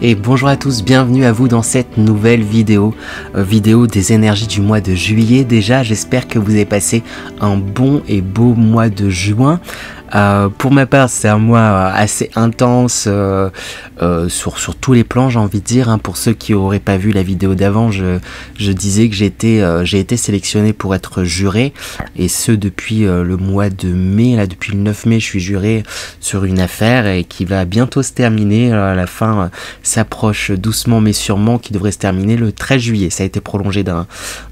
Et bonjour à tous, bienvenue à vous dans cette nouvelle vidéo, vidéo des énergies du mois de juillet. Déjà, j'espère que vous avez passé un bon et beau mois de juin. Pour ma part, c'est un mois assez intense sur tous les plans, j'ai envie de dire. Hein. Pour ceux qui n'auraient pas vu la vidéo d'avant, je disais que j'ai été sélectionné pour être juré, et ce depuis le mois de mai. Là, depuis le 9 mai, je suis juré sur une affaire et qui va bientôt se terminer. À la fin s'approche doucement mais sûrement, qui devrait se terminer le 13 juillet. Ça a été prolongé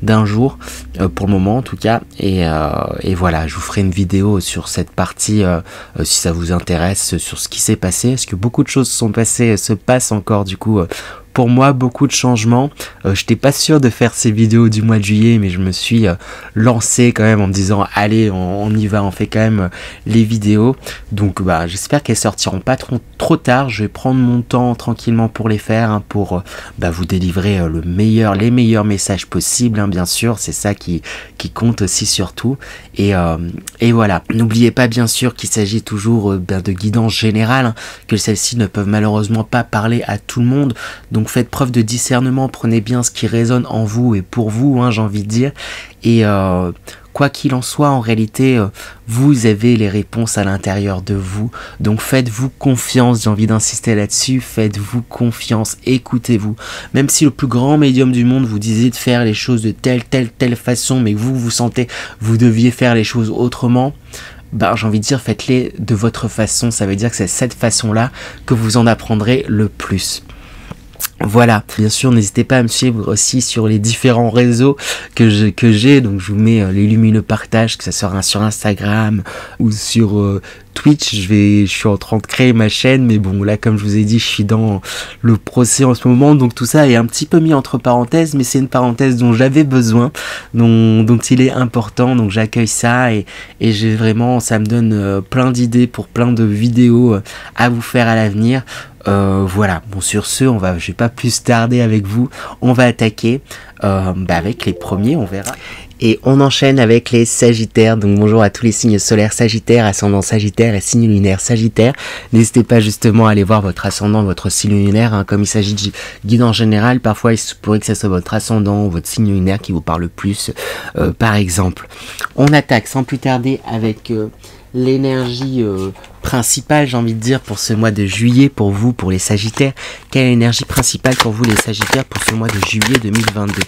d'un jour pour le moment en tout cas. Et voilà, je vous ferai une vidéo sur cette partie. Si ça vous intéresse, sur ce qui s'est passé, parce que beaucoup de choses se passent encore du coup. Pour moi, beaucoup de changements. Je n'étais pas sûr de faire ces vidéos du mois de juillet, mais je me suis lancé quand même en me disant allez, on y va, on fait quand même les vidéos. Donc j'espère qu'elles sortiront pas trop tard. Je vais prendre mon temps tranquillement pour les faire, hein, pour vous délivrer les meilleurs messages possibles, hein, bien sûr. C'est ça qui compte aussi surtout. Et voilà. N'oubliez pas bien sûr qu'il s'agit toujours de guidance générale, hein, que celles-ci ne peuvent malheureusement pas parler à tout le monde. Donc faites preuve de discernement, prenez bien ce qui résonne en vous et pour vous, hein, j'ai envie de dire. Et quoi qu'il en soit, en réalité, vous avez les réponses à l'intérieur de vous. Donc faites-vous confiance, j'ai envie d'insister là-dessus, faites-vous confiance, écoutez-vous. Même si le plus grand médium du monde vous disait de faire les choses de telle façon, mais que vous sentez, vous deviez faire les choses autrement, j'ai envie de dire, faites-les de votre façon. Ça veut dire que c'est cette façon-là que vous en apprendrez le plus. Voilà, bien sûr, n'hésitez pas à me suivre aussi sur les différents réseaux que j'ai. Donc je vous mets les lumineux partages, que ça sera sur Instagram ou sur Twitch. Je suis en train de créer ma chaîne, mais bon, là, comme je vous ai dit, je suis dans le procès en ce moment, donc tout ça est un petit peu mis entre parenthèses, mais c'est une parenthèse dont j'avais besoin, dont il est important, donc j'accueille ça, et j'ai vraiment, ça me donne plein d'idées pour plein de vidéos à vous faire à l'avenir. Voilà, bon, sur ce, je vais pas plus tarder avec vous, on va attaquer avec les premiers, on verra. Et on enchaîne avec les Sagittaires. Donc bonjour à tous les signes solaires Sagittaires, ascendant Sagittaire et signe lunaire Sagittaire. N'hésitez pas justement à aller voir votre ascendant, votre signe lunaire, hein, comme il s'agit de guide en général. Parfois il se pourrait que ce soit votre ascendant ou votre signe lunaire qui vous parle le plus, par exemple. On attaque sans plus tarder avec l'énergie principale, j'ai envie de dire, pour ce mois de juillet, pour vous, pour les Sagittaires. Quelle est l'énergie principale pour vous les Sagittaires pour ce mois de juillet 2022?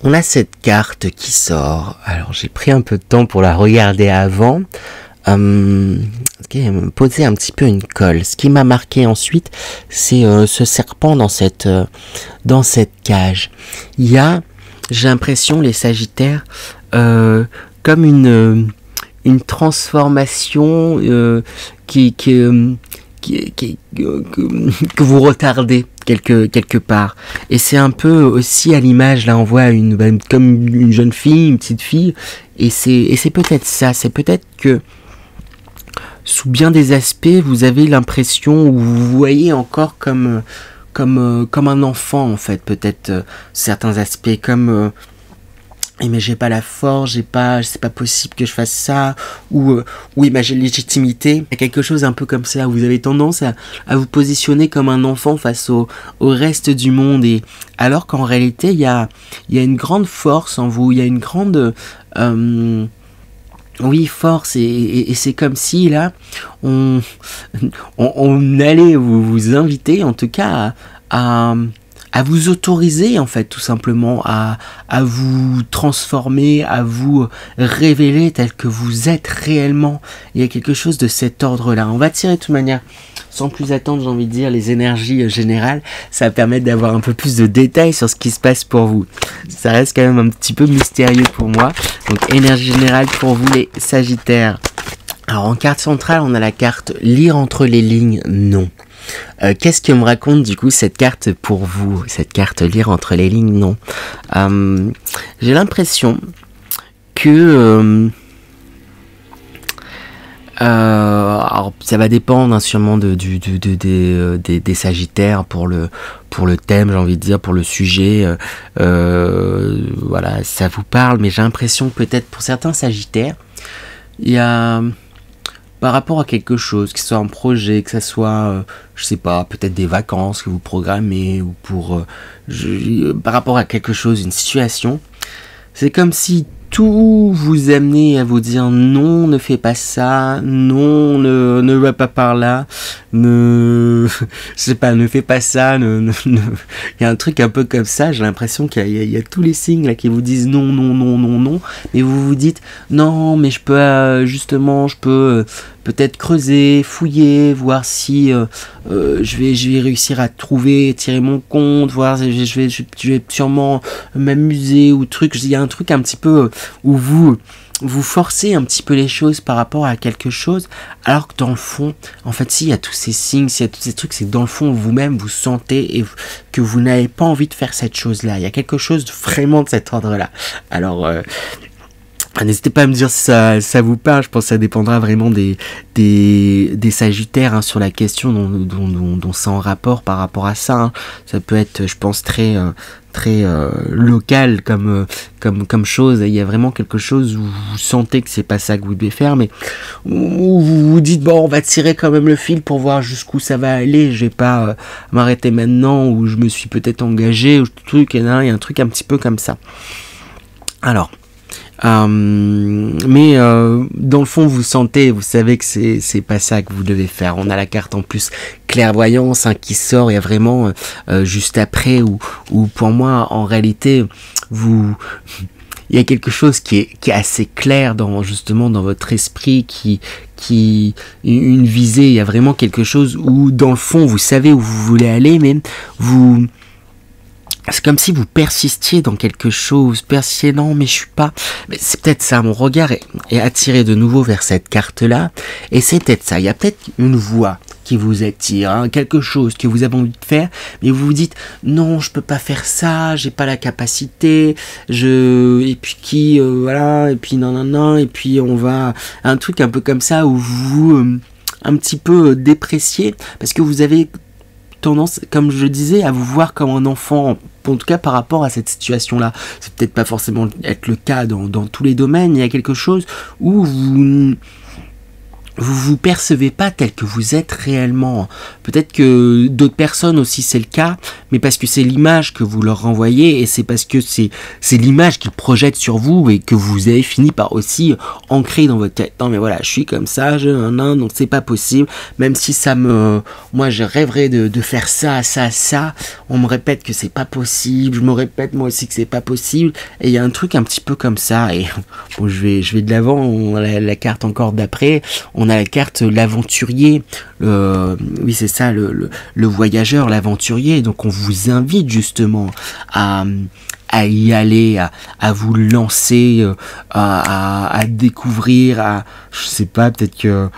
On a cette carte qui sort. Alors j'ai pris un peu de temps pour la regarder avant. Me poser un petit peu une colle. Ce qui m'a marqué ensuite, c'est ce serpent dans cette cage. Il y a, j'ai l'impression, les Sagittaires, comme une transformation que vous retardez quelque part. Et c'est un peu aussi à l'image, là on voit comme une jeune fille, une petite fille, et c'est peut-être ça, c'est peut-être que sous bien des aspects vous avez l'impression, ou vous voyez encore comme un enfant en fait, peut-être certains aspects comme mais j'ai pas la force, c'est pas possible que je fasse ça, ou oui, mais j'ai légitimité. Il y a quelque chose un peu comme ça, où vous avez tendance à vous positionner comme un enfant face au reste du monde, et alors qu'en réalité il y a une grande force en vous, il y a une grande force, et c'est comme si là on allait vous inviter en tout cas à vous autoriser en fait tout simplement à vous transformer, à vous révéler tel que vous êtes réellement. Il y a quelque chose de cet ordre là. On va tirer de toute manière sans plus attendre, j'ai envie de dire, les énergies générales. Ça va permettre d'avoir un peu plus de détails sur ce qui se passe pour vous. Ça reste quand même un petit peu mystérieux pour moi. Donc énergie générale pour vous les Sagittaires. Alors en carte centrale, on a la carte lire entre les lignes, non. Qu'est-ce que me raconte du coup cette carte pour vous, cette carte lire entre les lignes, non. J'ai l'impression que alors ça va dépendre, hein, sûrement des Sagittaires pour le thème, j'ai envie de dire, pour le sujet, voilà, ça vous parle, mais j'ai l'impression que peut-être pour certains Sagittaires il y a par rapport à quelque chose, que ce soit un projet, que ce soit, je sais pas, peut-être des vacances que vous programmez, ou pour, par rapport à quelque chose, une situation, c'est comme si tout vous amenait à vous dire non, ne fais pas ça, non, ne va pas par là, je sais pas, ne fais pas ça, il y a un truc un peu comme ça, j'ai l'impression qu'il y a tous les signes là qui vous disent non, non, non, non, non, mais vous vous dites non, mais je peux, justement, je peux peut-être creuser, fouiller, voir si je vais réussir à trouver, tirer mon compte, voir, je vais sûrement m'amuser ou truc, il y a un truc un petit peu où vous forcez un petit peu les choses par rapport à quelque chose, alors que dans le fond, en fait, s'il y a tous ces signes, s'il y a tous ces trucs, c'est que dans le fond, vous-même, vous sentez que vous n'avez pas envie de faire cette chose-là. Il y a quelque chose vraiment de cet ordre-là. Alors, n'hésitez pas à me dire si ça vous parle. Je pense que ça dépendra vraiment des sagittaires, hein, sur la question dont c'est en rapport par rapport à ça, hein. Ça peut être, je pense, très local comme chose. Il y a vraiment quelque chose où vous sentez que c'est pas ça que vous devez faire, mais où vous vous dites bon, on va tirer quand même le fil pour voir jusqu'où ça va aller. Je vais pas m'arrêter maintenant où je me suis peut-être engagé ou truc. Il y a un truc un petit peu comme ça. Alors. Mais dans le fond, vous sentez, vous savez que c'est pas ça que vous devez faire. On a la carte en plus clairvoyance, hein, qui sort. Il y a vraiment juste après où pour moi, en réalité, il y a quelque chose qui est assez clair justement dans votre esprit, qui une visée. Il y a vraiment quelque chose où dans le fond, vous savez où vous voulez aller, mais c'est comme si vous persistiez dans quelque chose, non, mais je suis pas... Mais c'est peut-être ça, mon regard est attiré de nouveau vers cette carte-là, et c'est peut-être ça, il y a peut-être une voix qui vous attire, hein, quelque chose que vous avez envie de faire, mais vous vous dites, non, je peux pas faire ça, j'ai pas la capacité, et puis voilà, et puis non, et puis on va... Un truc un peu comme ça, où vous un petit peu dépréciez, parce que vous avez tendance, comme je disais, à vous voir comme un enfant, en tout cas par rapport à cette situation-là. C'est peut-être pas forcément être le cas dans tous les domaines. Il y a quelque chose où vous percevez pas tel que vous êtes réellement. Peut-être que d'autres personnes aussi c'est le cas, mais parce que c'est l'image que vous leur renvoyez, et c'est parce que c'est l'image qu'ils projettent sur vous, et que vous avez fini par aussi ancrer dans votre tête. Non mais voilà, je suis comme ça, donc c'est pas possible, même si moi je rêverais de faire ça, on me répète que c'est pas possible, je me répète moi aussi que c'est pas possible, et il y a un truc un petit peu comme ça, et bon, je vais de l'avant. On a la carte encore d'après, on a la carte l'aventurier, oui c'est ça, le voyageur, l'aventurier. Donc on vous invite justement à y aller, à vous lancer, à découvrir, je sais pas, peut-être que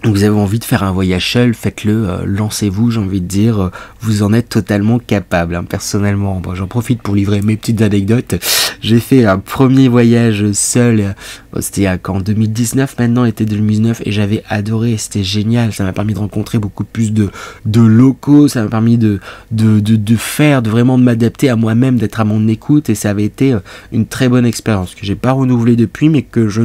vous avez envie de faire un voyage seul, faites-le, lancez-vous, j'ai envie de dire, vous en êtes totalement capable, hein, personnellement. Bon, j'en profite pour livrer mes petites anecdotes. J'ai fait un premier voyage seul, c'était en 2019, maintenant était 2019, et j'avais adoré, c'était génial, ça m'a permis de rencontrer beaucoup plus de locaux, ça m'a permis de vraiment de m'adapter à moi-même, d'être à mon écoute, et ça avait été une très bonne expérience, que j'ai pas renouvelée depuis, mais que je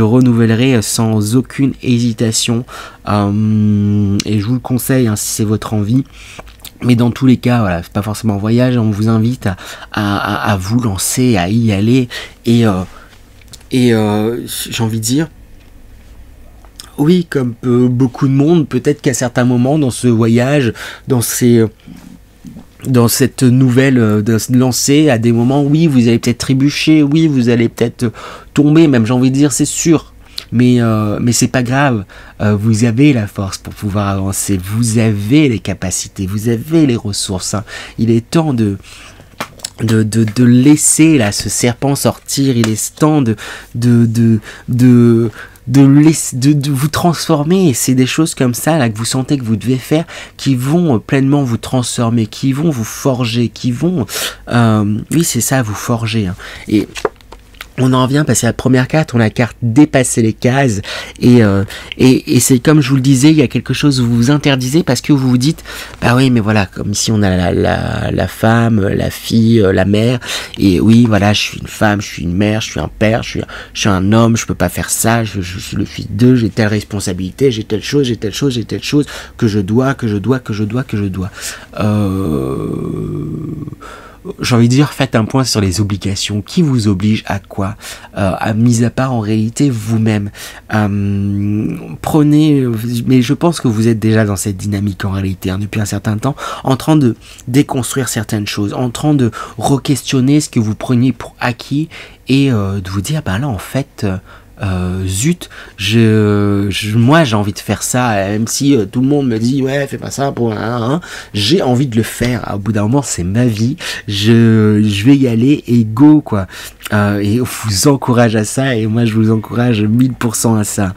renouvellerai sans aucune hésitation, et je vous le conseille, hein, si c'est votre envie. Mais dans tous les cas, voilà, c'est pas forcément un voyage, on vous invite à vous lancer, à y aller, et j'ai envie de dire, oui, comme beaucoup de monde, peut-être qu'à certains moments dans ce voyage, dans cette nouvelle de se lancer, à des moments, oui, vous allez peut-être trébucher, oui, vous allez peut-être tomber, même j'ai envie de dire, c'est sûr. Mais c'est pas grave, vous avez la force pour pouvoir avancer, vous avez les capacités, vous avez les ressources, hein. Il est temps de laisser là ce serpent sortir, il est temps de vous transformer, et c'est des choses comme ça là que vous sentez que vous devez faire, qui vont pleinement vous transformer, qui vont vous forger, qui vont oui c'est ça, vous forger, hein. Et on en revient parce que la première carte, on a la carte dépasser les cases et c'est comme je vous le disais, il y a quelque chose où vous vous interdisez parce que vous vous dites bah oui mais voilà, comme ici on a la femme, la fille, la mère, et oui voilà, je suis une femme, je suis une mère, je suis un père, je suis un homme, je peux pas faire ça, je suis le fils d'eux, j'ai telle responsabilité, j'ai telle chose que je dois. J'ai envie de dire, faites un point sur les obligations. Qui vous oblige à quoi, mis à part en réalité vous-même. Prenez, mais je pense que vous êtes déjà dans cette dynamique en réalité, hein, depuis un certain temps, en train de déconstruire certaines choses, en train de re-questionner ce que vous preniez pour acquis et de vous dire, bah là en fait... zut, moi j'ai envie de faire ça, même si tout le monde me dit ouais fais pas ça pour j'ai envie de le faire. Au bout d'un moment c'est ma vie, je vais y aller et go quoi. Et on vous encourage à ça et moi je vous encourage 1000% à ça.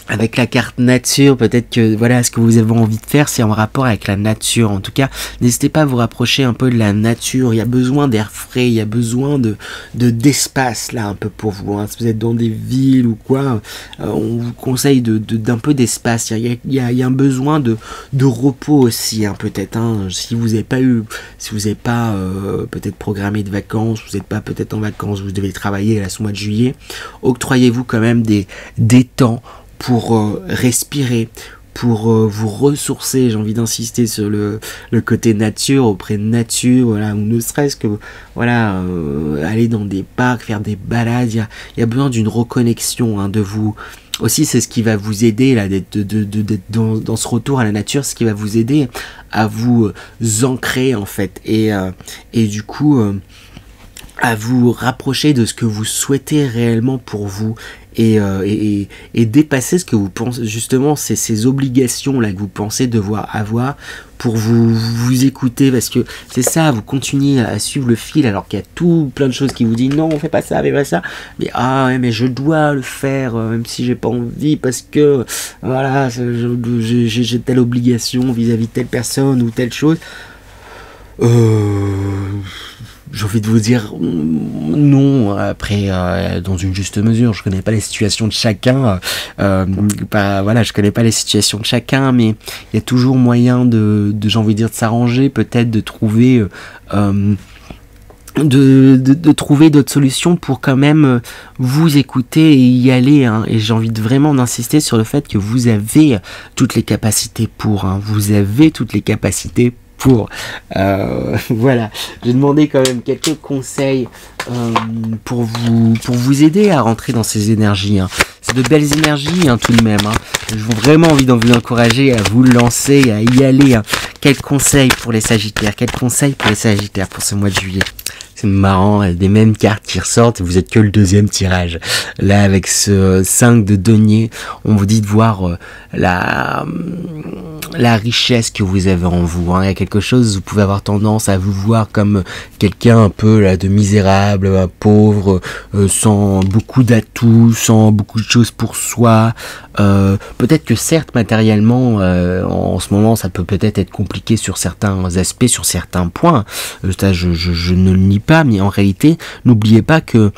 Avec la carte nature, peut-être que voilà, ce que vous avez envie de faire, c'est en rapport avec la nature. En tout cas, n'hésitez pas à vous rapprocher un peu de la nature. Il y a besoin d'air frais, il y a besoin d'espace là un peu pour vous. Hein. Si vous êtes dans des villes ou quoi, on vous conseille d'un peu d'espace. Il y a un besoin de repos aussi, hein, peut-être. Hein. Si vous n'avez pas peut-être programmé de vacances, vous n'êtes pas peut-être en vacances, vous devez travailler à ce mois de juillet. Octroyez-vous quand même des temps pour respirer, pour vous ressourcer. J'ai envie d'insister sur le côté nature, auprès de nature, voilà, ou ne serait-ce que voilà, aller dans des parcs, faire des balades. Il y a besoin d'une reconnexion, hein, de vous. Aussi, c'est ce qui va vous aider là, d'être dans ce retour à la nature, ce qui va vous aider à vous ancrer en fait, et du coup à vous rapprocher de ce que vous souhaitez réellement pour vous. Et dépasser ce que vous pensez, justement, c'est ces obligations là que vous pensez devoir avoir pour vous écouter, parce que c'est ça, vous continuez à suivre le fil alors qu'il y a tout plein de choses qui vous disent non, fais pas ça, fais pas ça, mais ouais, mais je dois le faire même si j'ai pas envie, parce que voilà, j'ai telle obligation vis-à-vis de telle personne ou telle chose. J'ai envie de vous dire non, après dans une juste mesure. Je connais pas les situations de chacun, voilà, je connais pas les situations de chacun, mais il y a toujours moyen j'ai envie de dire, de s'arranger, peut-être de trouver de trouver d'autres solutions pour quand même vous écouter et y aller, hein. Et j'ai envie de vraiment d'insister sur le fait que vous avez toutes les capacités pour, hein, vous avez toutes les capacités pour. Voilà, j'ai demandé quand même quelques conseils pour vous aider à rentrer dans ces énergies, hein. C'est de belles énergies, hein, tout de même, hein. J'ai vraiment envie de vous encourager à vous lancer, à y aller, hein. Quels conseils pour les Sagittaires, pour ce mois de juillet? C'est marrant, il y a des mêmes cartes qui ressortent et vous êtes que le deuxième tirage. Là, avec ce 5 de denier, on vous dit de voir la richesse que vous avez en vous, hein. Il y a quelque chose, vous pouvez avoir tendance à vous voir comme quelqu'un un peu là de misérable, pauvre, sans beaucoup d'atouts, sans beaucoup de choses pour soi. Peut-être que certes matériellement en ce moment ça peut peut-être être compliqué sur certains aspects, sur certains points, ça je ne le nie pas, mais en réalité n'oubliez pas que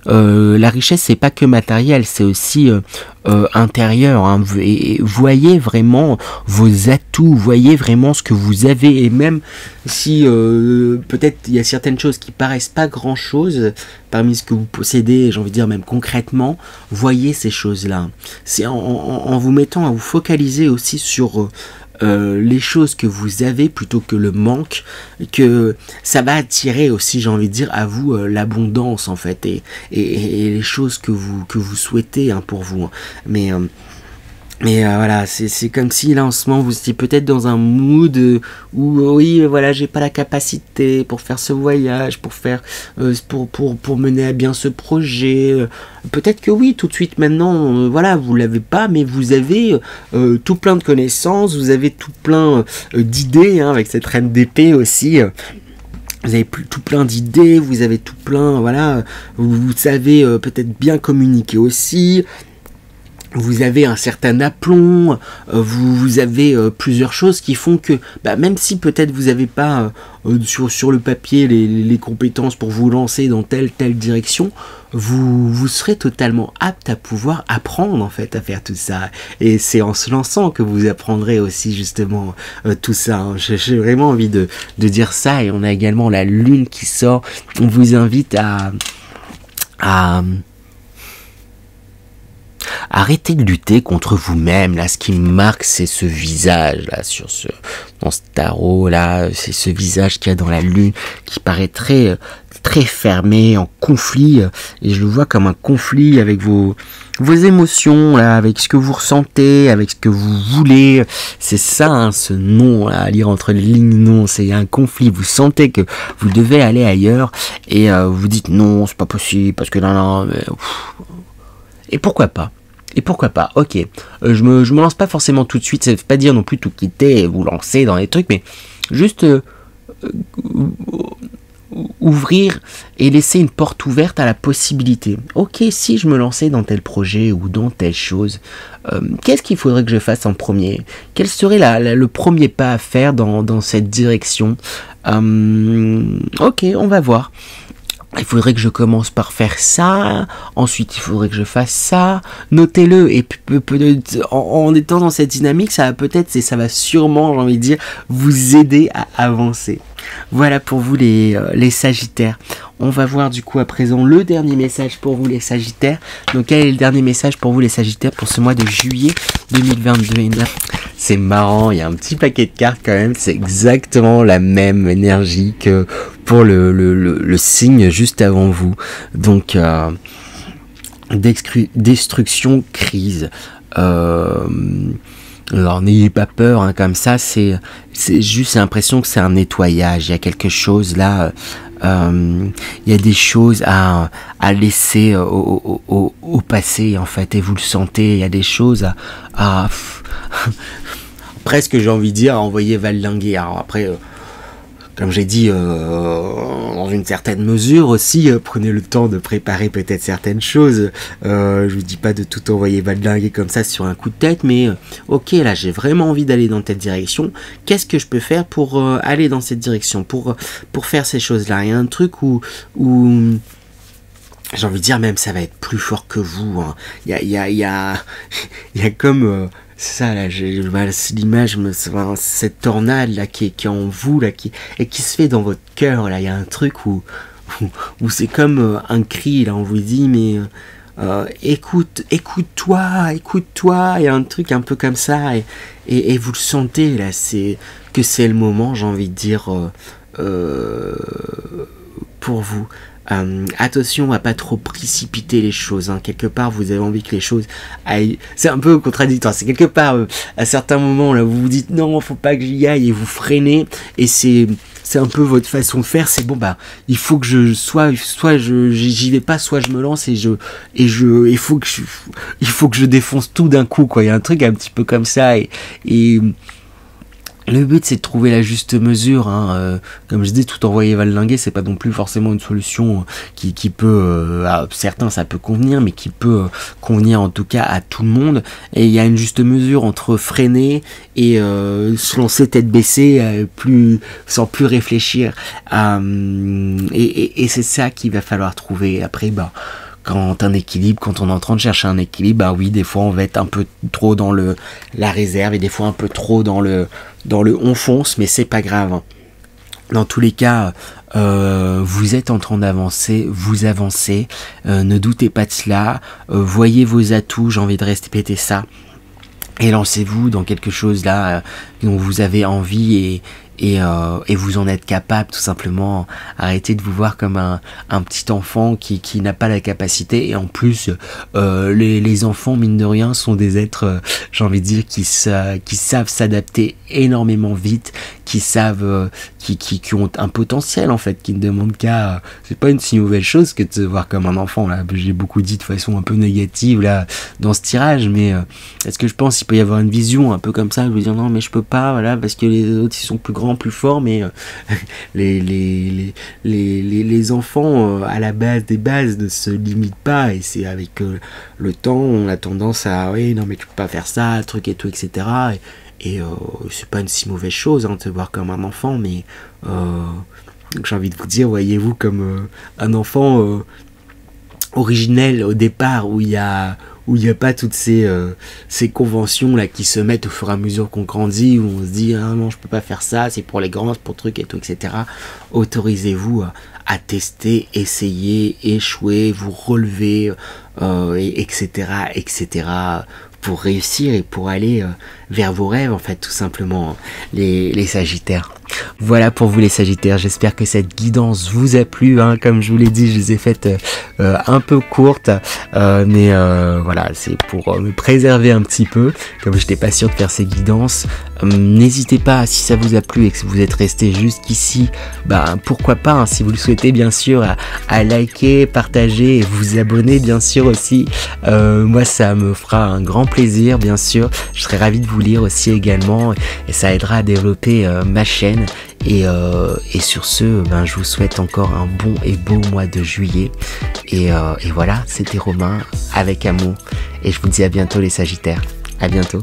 la richesse c'est pas que matériel, c'est aussi intérieur, hein. Et voyez vraiment vos atouts, voyez vraiment ce que vous avez, et même si peut-être il y a certaines choses qui paraissent pas grand chose parmi ce que vous possédez, j'ai envie de dire même concrètement, voyez ces choses là. C'est en vous mettant à vous focaliser aussi sur les choses que vous avez plutôt que le manque, que ça va attirer aussi, j'ai envie de dire, à vous l'abondance en fait, et les choses que vous souhaitez, hein, pour vous. Mais voilà, c'est comme si là en ce moment vous étiez peut-être dans un mood où oui voilà, j'ai pas la capacité pour faire ce voyage, pour faire pour mener à bien ce projet. Peut-être que oui, tout de suite maintenant, voilà, vous l'avez pas, mais vous avez tout plein de connaissances, vous avez tout plein d'idées, hein, avec cette reine d'épée aussi. Vous avez tout plein d'idées, vous avez tout plein, voilà, vous savez peut-être bien communiquer aussi. vous avez un certain aplomb, vous avez plusieurs choses qui font que, même si peut-être vous n'avez pas sur le papier les compétences pour vous lancer dans telle direction, vous serez totalement apte à pouvoir apprendre en fait à faire tout ça. Et c'est en se lançant que vous apprendrez aussi justement tout ça. Hein. J'ai vraiment envie de dire ça. Et on a également la lune qui sort. On vous invite à arrêtez de lutter contre vous-même. Là, ce qui me marque, c'est ce visage là dans ce tarot là, c'est ce visage qu'il y a dans la lune qui paraît très fermé, en conflit. Et je le vois comme un conflit avec vos émotions là, avec ce que vous ressentez, avec ce que vous voulez. C'est ça, hein, ce non là, à lire entre les lignes. Non, c'est un conflit. Vous sentez que vous devez aller ailleurs et vous dites non, c'est pas possible parce que non, mais et pourquoi pas? Ok, je me lance pas forcément tout de suite, ça veut pas dire non plus tout quitter et vous lancer dans les trucs, mais juste ouvrir et laisser une porte ouverte à la possibilité. Ok, si je me lançais dans tel projet ou dans telle chose, qu'est-ce qu'il faudrait que je fasse en premier? Quel serait le premier pas à faire dans cette direction? Ok, on va voir. Il faudrait que je commence par faire ça, ensuite il faudrait que je fasse ça, notez-le, et en étant dans cette dynamique, ça va sûrement, j'ai envie de dire, vous aider à avancer. Voilà pour vous les Sagittaires. On va voir du coup à présent le dernier message pour vous les Sagittaires. Donc quel est le dernier message pour vous les Sagittaires pour ce mois de juillet 2022? C'est marrant, il y a un petit paquet de cartes quand même, c'est exactement la même énergie que pour le signe juste avant vous. Donc destruction, crise. Alors n'ayez pas peur, hein, comme ça, c'est juste l'impression que c'est un nettoyage. Il y a quelque chose là, il y a des choses à laisser au passé en fait, et vous le sentez. Il y a des choses à presque, j'ai envie de dire, à envoyer valdinguer. Alors après, comme j'ai dit, dans une certaine mesure aussi, prenez le temps de préparer peut-être certaines choses. Je vous dis pas de tout envoyer valdinguer comme ça sur un coup de tête, mais ok, là j'ai vraiment envie d'aller dans telle direction. Qu'est-ce que je peux faire pour aller dans cette direction, pour faire ces choses-là? Il y a un truc où j'ai envie de dire même ça va être plus fort que vous. Hein. Il y a comme c'est ça là, l'image, cette tornade là qui est en vous là, qui se fait dans votre cœur là. Il y a un truc où c'est comme un cri là, on vous dit mais écoute-toi. Il y a un truc un peu comme ça et vous le sentez là, c'est le moment, j'ai envie de dire pour vous. Attention à pas trop précipiter les choses, hein. Quelque part vous avez envie que les choses aillent, c'est un peu contradictoire, c'est quelque part à certains moments là vous vous dites non faut pas que j'y aille et vous freinez, et c'est un peu votre façon de faire, c'est bon il faut que soit j'y vais pas, soit je me lance et il faut que je défonce tout d'un coup quoi. Il y a un truc un petit peu comme ça et le but c'est de trouver la juste mesure, hein. Comme je dis, tout envoyer valdinguer, c'est pas non plus forcément une solution qui peut, à certains ça peut convenir, mais qui peut convenir en tout cas à tout le monde. Et il y a une juste mesure entre freiner et se lancer tête baissée, sans plus réfléchir. Et c'est ça qu'il va falloir trouver. Après, quand on est en train de chercher un équilibre, oui, des fois on va être un peu trop dans la réserve et des fois un peu trop dans le on fonce, mais c'est pas grave. Hein. Dans tous les cas, vous êtes en train d'avancer, vous avancez, ne doutez pas de cela, voyez vos atouts, j'ai envie de répéter ça, et lancez-vous dans quelque chose là dont vous avez envie et vous en êtes capable, tout simplement. Arrêtez de vous voir comme un petit enfant qui n'a pas la capacité, et en plus les enfants mine de rien sont des êtres j'ai envie de dire qui savent s'adapter énormément vite, qui savent qui ont un potentiel en fait, qui ne demandent qu'à c'est pas une si nouvelle chose que de se voir comme un enfant là. J'ai beaucoup dit de façon un peu négative là dans ce tirage, mais est-ce que je pense qu'il peut y avoir une vision un peu comme ça, je veux dire non mais je peux pas, voilà, parce que les autres ils sont plus grands grand, plus fort, mais les enfants à la base des bases ne se limitent pas, et c'est avec le temps on a tendance à oui non mais tu peux pas faire ça, truc et tout, etc. Et c'est pas une si mauvaise chose de te voir comme un enfant, mais j'ai envie de vous dire, voyez-vous comme un enfant originel au départ, où il y a pas toutes ces conventions là qui se mettent au fur et à mesure qu'on grandit, où on se dit ah non je peux pas faire ça, c'est pour les grands, c'est pour trucs et tout, etc. Autorisez-vous à tester, essayer, échouer, vous relever, etc. pour réussir et pour aller vers vos rêves, en fait, tout simplement, les Sagittaires. Voilà pour vous les Sagittaires, j'espère que cette guidance vous a plu, comme je vous l'ai dit, je les ai faites un peu courtes, mais voilà, c'est pour me préserver un petit peu, comme je n'étais pas sûr de faire ces guidances. N'hésitez pas, si ça vous a plu et que vous êtes resté jusqu'ici, pourquoi pas, si vous le souhaitez bien sûr, à liker, partager et vous abonner bien sûr aussi. Moi ça me fera un grand plaisir bien sûr, je serai ravi de vous lire aussi également, et ça aidera à développer ma chaîne. Et sur ce, je vous souhaite encore un bon et beau mois de juillet. Et voilà, c'était Romain avec amour. Et je vous dis à bientôt les Sagittaires. À bientôt.